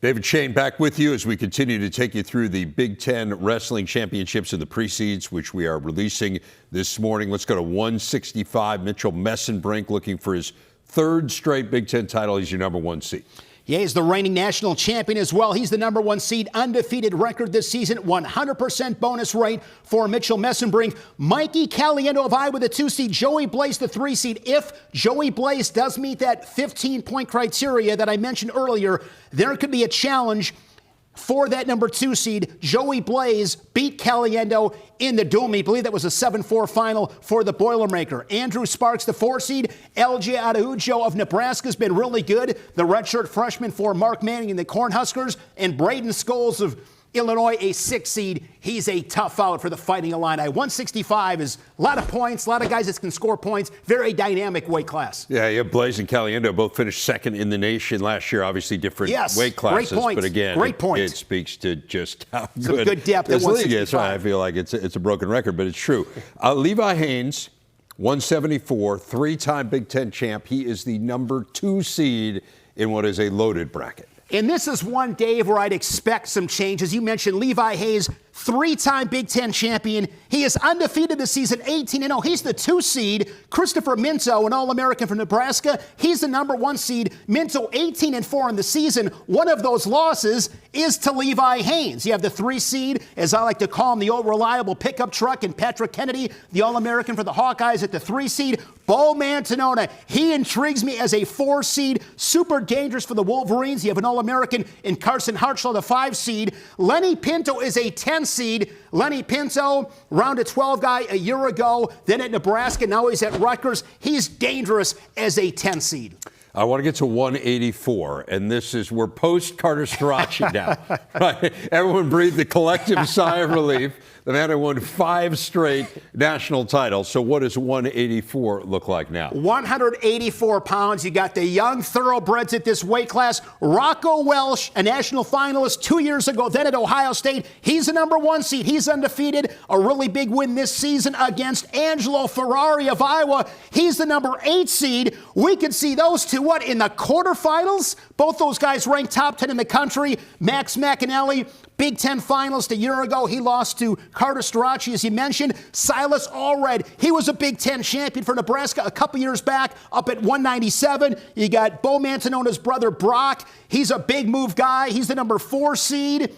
David Shane back with you as we continue to take you through the Big Ten Wrestling Championships and the pre-seeds, which we are releasing this morning. Let's go to 165. Mitchell Messenbrink looking for his third straight Big Ten title. He's your number one seed. Yeah, he's the reigning national champion as well. He's the number one seed, undefeated record this season, 100% bonus rate for Mitchell Messenbrink. Mikey Caliendo of Iowa, the 2 seed. Joey Blaze, the 3 seed. If Joey Blaze does meet that 15-point criteria that I mentioned earlier, there could be a challenge for that number 2 seed. Joey Blaze beat Caliendo in the duel meet. I believe that was a 7-4 final for the Boilermaker. Andrew Sparks, the 4 seed. LJ Araujo of Nebraska has been really good. The redshirt freshman for Mark Manning and the Cornhuskers. And Braden Scholes of Illinois, a 6 seed. He's a tough out for the Fighting Illini. 165 is a lot of points, a lot of guys that can score points. Very dynamic weight class. Yeah, Blaze and Caliendo both finished second in the nation last year. Obviously different weight classes. Great points. But again, it speaks to just how some good depth at 165. That's right. I feel like it's a broken record, but it's true. Levi Haynes, 174, 3-time Big Ten champ. He is the number 2 seed in what is a loaded bracket. And this is one, Dave, where I'd expect some changes. You mentioned Levi Hayes, 3-time Big Ten champion. He is undefeated this season, 18-0. He's the 2 seed. Christopher Minto, an All-American from Nebraska, he's the number 1 seed. Minto, 18-4 in the season. One of those losses is to Levi Haynes. You have the 3 seed, as I like to call him, the old reliable pickup truck, and Patrick Kennedy, the All-American for the Hawkeyes at the 3 seed. Bo Mantanona, he intrigues me as a 4 seed. Super dangerous for the Wolverines. You have an All-American in Carson Hartshell, the 5 seed. Lenny Pinto is a 10 seed. Lenny Pinto, round of 12 guy a year ago, then at Nebraska, now he's at Rutgers. He's dangerous as a 10 seed. I want to get to 184, and we're post-Carter Stracci now. Right? Everyone breathed a collective sigh of relief. The man who won 5 straight national titles. So what does 184 look like now? 184 pounds. You got the young thoroughbreds at this weight class. Rocco Welsh, a national finalist 2 years ago, then at Ohio State. He's the number 1 seed. He's undefeated. A really big win this season against Angelo Ferrari of Iowa. He's the number 8 seed. We could see those two, in the quarterfinals? Both those guys ranked top 10 in the country. Max McAnally, Big Ten finalist a year ago. He lost to Carter Stracci, as you mentioned. Silas Allred, he was a Big Ten champion for Nebraska a couple years back, up at 197. You got Bo Mantanona's brother, Brock. He's a big move guy. He's the number 4 seed.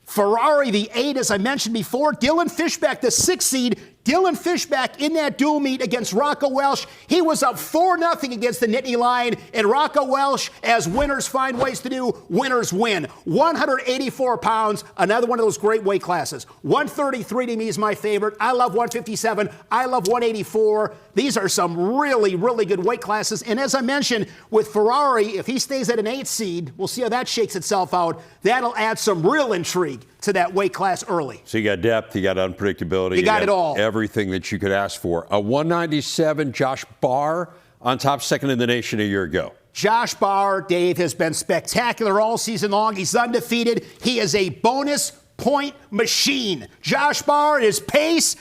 Ferrari, the 8, as I mentioned before. Dylan Fishback, the 6 seed. Dylan Fishback in that dual meet against Rocco Welsh. He was up 4-0 against the Nittany Lion. And Rocco Welsh, as winners find ways to do, winners win. 184 pounds, another one of those great weight classes. 133 to me is my favorite. I love 157. I love 184. These are some really, really good weight classes. And as I mentioned, with Ferrari, if he stays at an 8 seed, we'll see how that shakes itself out. That'll add some real intrigue to that weight class early. So you got depth, you got unpredictability. You got it all. Everything that you could ask for. A 197, Josh Barr on top, second in the nation a year ago. Josh Barr, Dave, has been spectacular all season long. He's undefeated. He is a bonus point machine. Josh Barr is pace,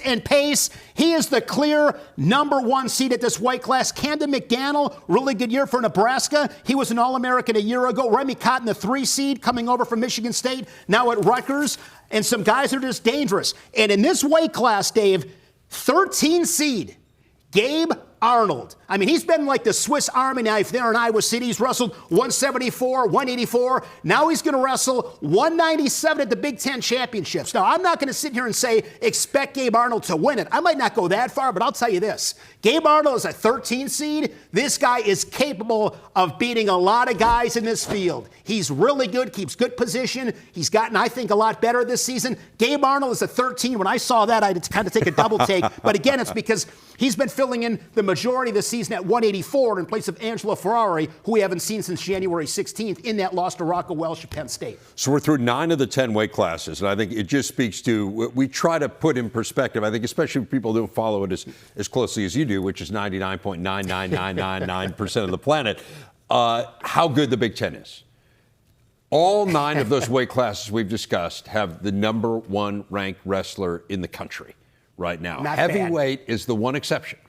and pace. He is the clear number 1 seed at this weight class. Camden McDaniel, really good year for Nebraska. He was an All-American a year ago. Remy Cotton, the 3 seed, coming over from Michigan State, now at Rutgers. And some guys are just dangerous. And in this weight class, Dave, 13 seed, Gabe Arnold. I mean, he's been like the Swiss Army knife there in Iowa City. He's wrestled 174, 184. Now he's going to wrestle 197 at the Big Ten Championships. Now, I'm not going to sit here and say expect Gabe Arnold to win it. I might not go that far, but I'll tell you this. Gabe Arnold is a 13 seed. This guy is capable of beating a lot of guys in this field. He's really good, keeps good position. He's gotten, I think, a lot better this season. Gabe Arnold is a 13. When I saw that, I had to kind of take a double take. But again, it's because he's been filling in the majority of the season at 184 in place of Angelo Ferrari, who we haven't seen since January 16th in that loss to Rocco Welsh at Penn State. So we're through 9 of the 10 weight classes, and I think it just speaks to, we try to put in perspective, I think especially people who don't follow it as closely as you do, which is 99.99999% of the planet, how good the Big Ten is. All 9 of those weight classes we've discussed have the number 1 ranked wrestler in the country right now. Not Heavyweight is the one exception.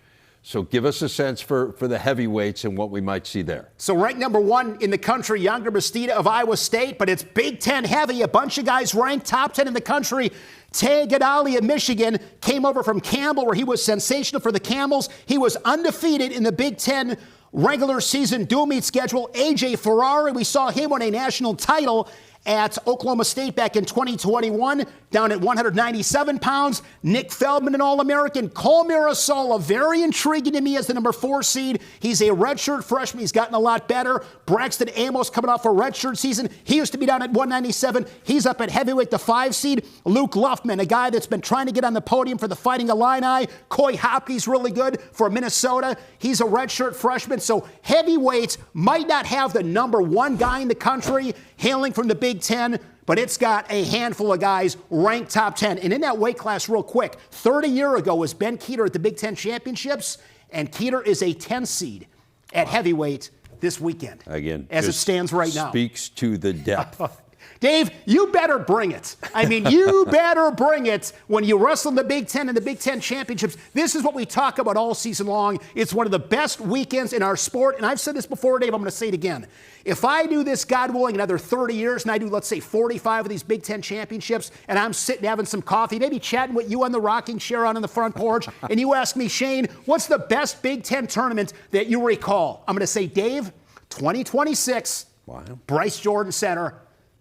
So give us a sense for the heavyweights and what we might see there. So ranked number 1 in the country, Younger Bastida of Iowa State, but it's Big Ten heavy. A bunch of guys ranked top 10 in the country. Tay Gadali of Michigan came over from Campbell, where he was sensational for the Camels. He was undefeated in the Big Ten regular season dual meet schedule. A.J. Ferrari, we saw him win a national title at Oklahoma State back in 2021, down at 197 pounds. Nick Feldman, an All-American. Cole Mirasola, very intriguing to me as the number 4 seed. He's a redshirt freshman. He's gotten a lot better. Braxton Amos coming off a redshirt season. He used to be down at 197. He's up at heavyweight, the 5 seed. Luke Luffman, a guy that's been trying to get on the podium for the Fighting Illini. Coy Hopkins, really good for Minnesota. He's a redshirt freshman. So heavyweights might not have the number 1 guy in the country hailing from the Big Ten, but it's got a handful of guys ranked top 10. And in that weight class, real quick, 30 years ago was Ben Keeter at the Big Ten Championships, and Keeter is a 10 seed at heavyweight this weekend. Again, as it stands right now. Speaks to the depth. Dave, you better bring it. I mean, you better bring it when you wrestle in the Big Ten and the Big Ten Championships. This is what we talk about all season long. It's one of the best weekends in our sport. And I've said this before, Dave, I'm going to say it again. If I do this, God willing, another 30 years, and I do, let's say, 45 of these Big Ten championships, and I'm sitting having some coffee, maybe chatting with you on the rocking chair out on the front porch, and you ask me, Shane, what's the best Big Ten tournament that you recall? I'm going to say, Dave, 2026, wow. Bryce Jordan Center,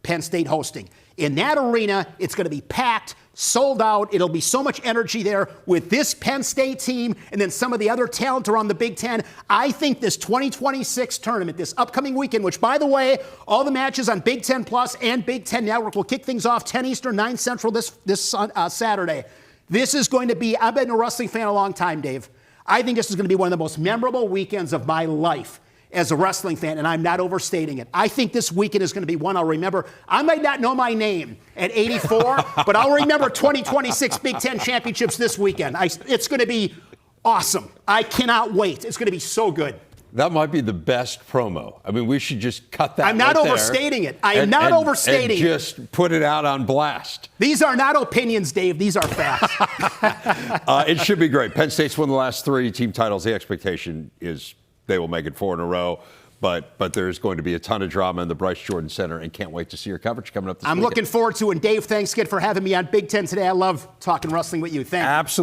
Penn State hosting. In that arena, it's going to be packed, sold out. It'll be so much energy there with this Penn State team and then some of the other talent around the Big Ten. I think this 2026 tournament, this upcoming weekend, which, by the way, all the matches on Big Ten Plus and Big Ten Network will kick things off 10 Eastern, 9 Central this Saturday. This is going to be, I've been a wrestling fan a long time, Dave. I think this is going to be one of the most memorable weekends of my life as a wrestling fan, and I'm not overstating it. I think this weekend is going to be one I'll remember. I might not know my name at 84, but I'll remember 2026 Big Ten Championships this weekend. It's going to be awesome. I cannot wait. It's going to be so good. That might be the best promo. I mean, we should just cut that. I'm not overstating it. I am not overstating it. Just put it out on blast. These are not opinions, Dave. These are facts. It should be great. Penn State's won the last 3 team titles. The expectation is they will make it 4 in a row. But there's going to be a ton of drama in the Bryce Jordan Center, and can't wait to see your coverage coming up this weekend. I'm looking forward to it. And Dave, thanks again for having me on Big Ten today. I love talking wrestling with you. Thank you. Absolutely.